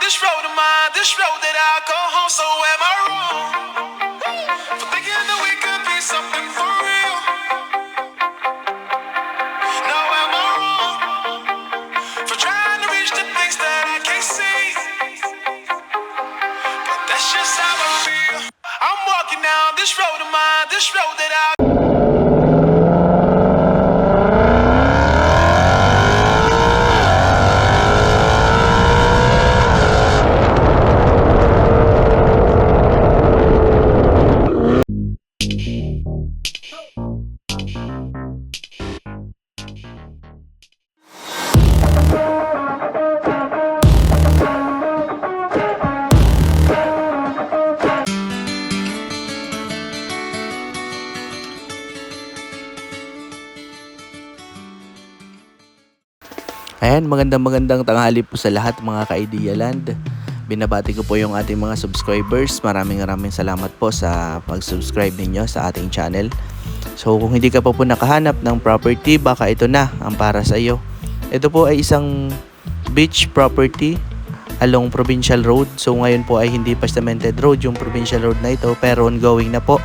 this road of mine, this road that I go home. So am I wrong for thinking that we could be something for real? Now am I wrong for trying to reach the things that I can't see? But that's just how I feel. I'm walking down this road of mine, this road that I. Ayan, magandang tanghali po sa lahat mga ka-Idea Land. Binabati ko po yung ating mga subscribers. Maraming salamat po sa pag-subscribe ninyo sa ating channel. So kung hindi ka pa po nakahanap ng property, baka ito na ang para sa iyo. Ito po ay isang beach property along Provincial Road. So ngayon po ay hindi pavimented road yung Provincial Road na ito, pero ongoing na po.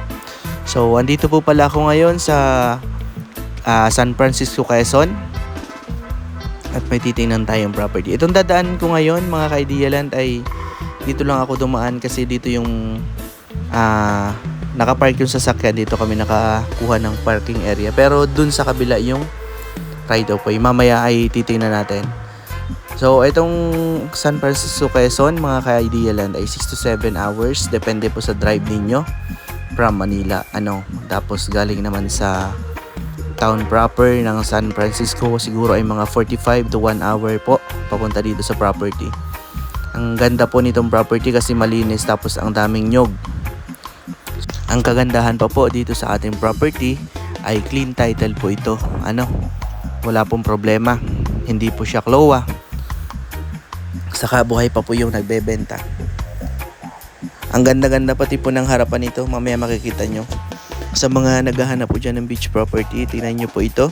So andito po pala ako ngayon sa San Francisco, Quezon. At may titingnan tayong property. Itong dadaan ko ngayon mga ka-Idea Land ay dito lang ako dumaan kasi dito yung nakapark yung sasakyan. Dito kami nakakuha ng parking area. Pero dun sa kabila yung right of way. Mamaya ay titingnan natin. So itong San Francisco, Quezon mga ka-Idea Land ay 6 to 7 hours. Depende po sa drive ninyo from Manila. Tapos galing naman sa town proper ng San Francisco, siguro ay mga 45 to 1 hour po papunta dito sa property. Ang ganda po nitong property kasi malinis tapos ang daming nyog. Ang kagandahan pa po dito sa ating property ay clean title po ito. Wala pong problema. Hindi po siya klowa. Saka buhay pa po yung nagbebenta. Ang ganda-ganda pati po ng harapan nito. Mamaya makikita nyo. Sa mga naghahanap po dyan ng beach property, tingnan nyo po ito.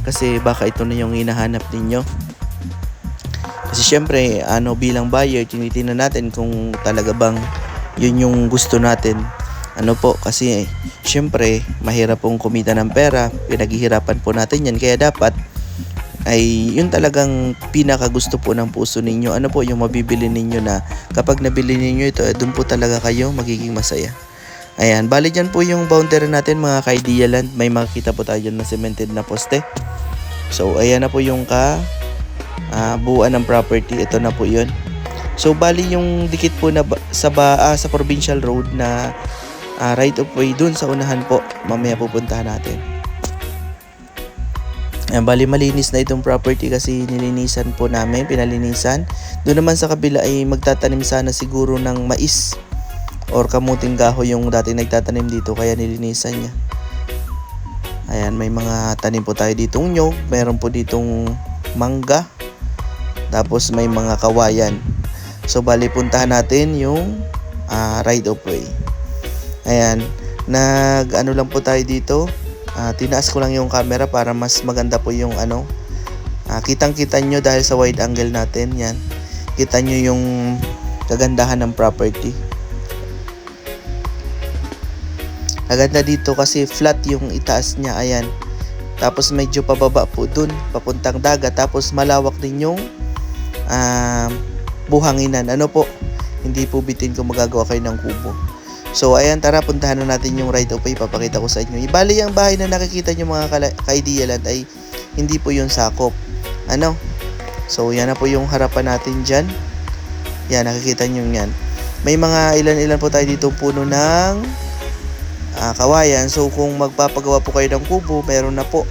Kasi baka ito na yung hinahanap ninyo. Kasi syempre, bilang buyer, tinitingnan natin kung talaga bang yun yung gusto natin. Kasi syempre, mahirap pong kumita ng pera. Pinaghihirapan po natin yan. Kaya dapat ay yun talagang pinakagusto po ng puso ninyo. Yung mabibili ninyo na kapag nabili ninyo ito, dun po talaga kayo magiging masaya. Ayan, bali dyan po yung boundary natin mga ka-Idea Land. May makikita po tayo dyan na cemented na poste. So, ayan na po yung buuan ng property. Ito na po yun. So, bali yung dikit po na sa Provincial Road na right of way dun sa unahan po. Mamaya pupuntahan natin. Ayan, bali malinis na itong property kasi nilinisan po namin, pinalinisan. Doon naman sa kabila ay magtatanim sana siguro ng mais or kamuting kahoy yung dati nagtatanim dito, kaya nilinisan niya. Ayan, may mga tanim po tayo ditong nyog, meron po ditong mangga, tapos may mga kawayan. So bali puntahan natin yung right of way. Ayan, lang po tayo dito. Tinaas ko lang yung camera para mas maganda po yung kitang-kita nyo dahil sa wide angle natin. Yan, kita nyo yung kagandahan ng property. Agad na dito kasi flat yung itaas niya, ayan. Tapos medyo pababa po dun, papuntang dagat. Tapos malawak din yung buhanginan. Hindi po bitin kung magagawa kayo ng kubo. So ayan, tara puntahan na natin yung right of way. Papakita ko sa inyo. Ibali ang bahay na nakikita nyo mga ka-Idea Land ay hindi po yung sakop. So yan na po yung harapan natin dyan. Yan, nakikita nyo yan. May mga ilan-ilan po tayo dito puno ng kawayan. So kung magpapagawa po kayo ng kubo, meron na po.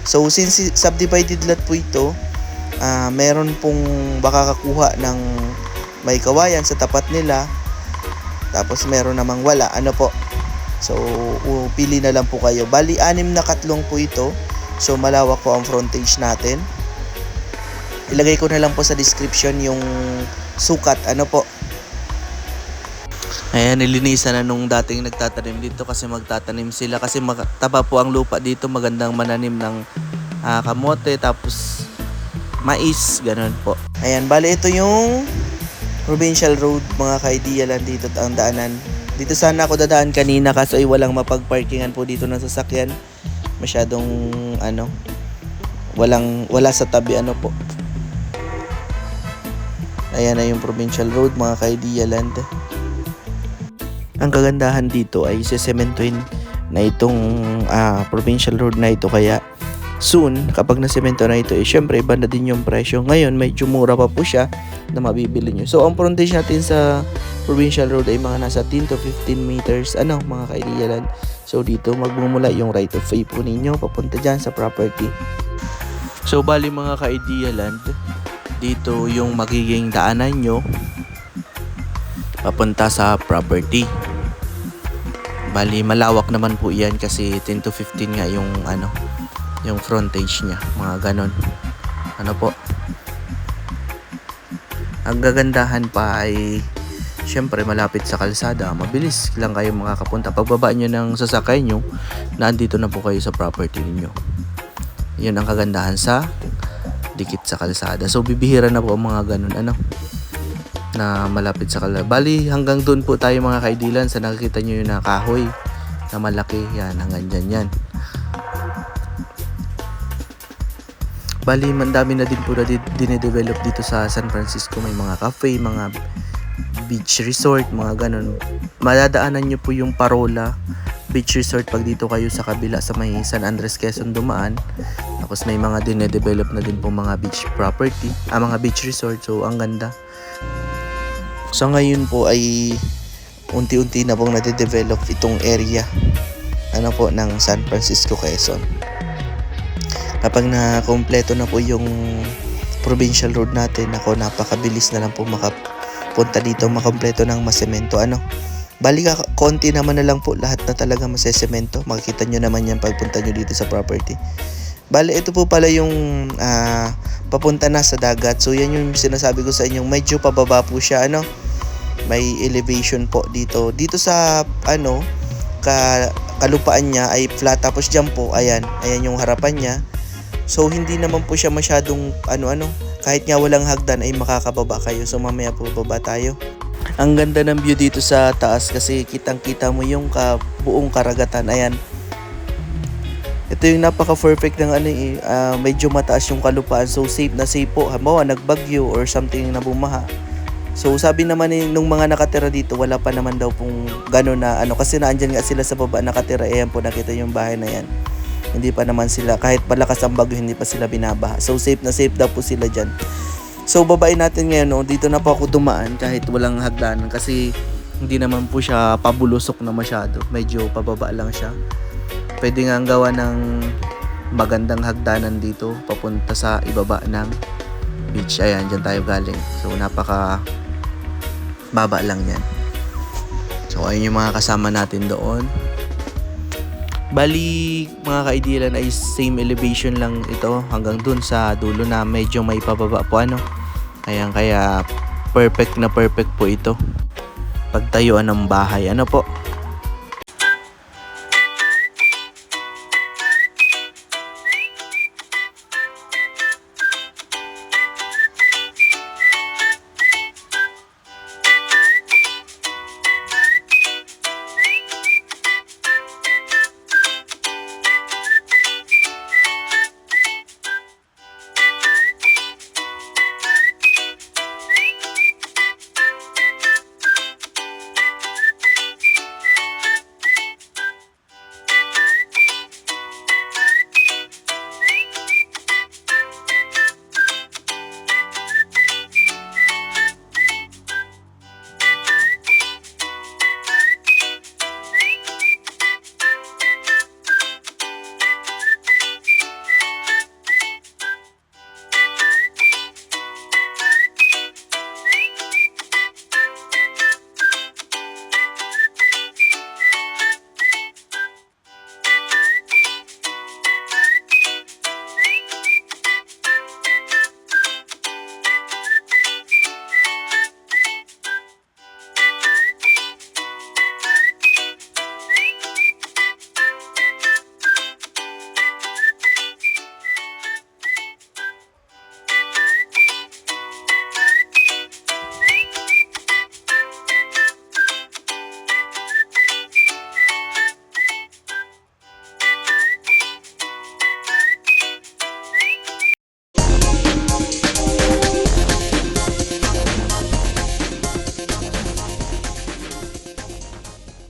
So since subdivided lot po ito, meron pong baka kakuha ng may kawayan sa tapat nila. Tapos meron namang wala. So pili na lang po kayo. Bali 6 na katlong po ito. So malawak po ang frontage natin. Ilagay ko na lang po sa description yung sukat. Ayan, nilinisan na nung dating nagtatanim dito kasi magtatanim sila. Kasi taba po ang lupa dito, magandang mananim ng kamote, tapos mais, ganun po. Ayan, bali ito yung Provincial Road mga ka-idealan, dito ang daanan. Dito sana ako dadaan kanina kaso ay walang mapagparkingan po dito ng sasakyan. Masyadong wala sa tabi po. Ayan na yung Provincial Road mga ka-idealand. Ang kagandahan dito ay sesementuhin na itong Provincial Road na ito, kaya soon kapag nasemento na ito syempre iba na din yung presyo. Ngayon medyo mura pa po siya na mabibili nyo. So ang frontage natin sa Provincial Road ay mga nasa 10 to 15 meters mga ka-idealan. So dito magmumula yung right of way po ninyo papunta dyan sa property. So bali mga ka-idealand, dito yung magiging daanan nyo papunta sa property. Bali malawak naman po yan kasi 10 to 15 nga yung yung frontage niya, mga ganon. Po ang gagandahan pa ay syempre malapit sa kalsada, mabilis lang kayo makakapunta. Pagbaba nyo ng sasakay nyo, naandito na po kayo sa property ninyo. Yun ang kagandahan sa dikit sa kalsada. So bibihira na po ang mga ganun na malapit sa kalsada. Bali hanggang doon po tayo mga ka-idealan sa nakikita nyo yung kahoy na malaki, yan hanggang dyan yan. Bali mandami na din po na dinedevelop dito sa San Francisco. May mga cafe, mga beach resort, mga ganun. Madadaanan nyo po yung Parola Beach Resort pag dito kayo sa kabila sa may San Andres, Quezon dumaan. Tapos may mga dinedevelop na din po mga beach property, mga beach resort. So ang ganda. So ngayon po ay unti-unti na pong nade-develop itong area po ng San Francisco, Quezon. Kapag na-kompleto na po yung Provincial Road natin, napakabilis na lang po makapunta dito, makompleto ng masemento. Bali konti naman na lang po, lahat na talaga masesemento. Makikita nyo naman yan pagpunta nyo dito sa property. Bali ito po pala yung papunta na sa dagat. So yan yung sinasabi ko sa inyo, medyo pababa po siya. May elevation po dito. Dito sa kalupaan niya ay flat, tapos dyan po ayan yung harapan niya. So hindi naman po siya masyadong kahit nga walang hagdan ay makakababa kayo. So mamaya po baba tayo. Ang ganda ng view dito sa taas kasi kitang-kita mo yung buong karagatan. Ayan. Ito yung napaka-perfect ng medyo mataas yung kalupaan. So safe na safe po. Halimbawa nagbagyo or something na bumaha. So sabi naman nung mga nakatira dito, wala pa naman daw pong gano'n na kasi naandyan nga sila sa baba nakatira. Ayan po, nakita yung bahay na yan. Hindi pa naman sila, kahit malakas ang bagyo, hindi pa sila binabaha. So safe na safe daw po sila dyan. So babain natin ngayon, dito na po ako dumaan kahit walang hagdanan kasi hindi naman po siya pabulusok na masyado. Medyo pababa lang siya. Pwede nga ang gawa ng magandang hagdanan dito papunta sa ibaba ng beach. Ayan, dyan tayo galing. So napaka baba lang yan. So ayun yung mga kasama natin doon. Bali mga ka-idealan ay same elevation lang ito hanggang dun sa dulo na medyo may pababa po Ayan, kaya perfect na perfect po ito pagtayuan ng bahay po.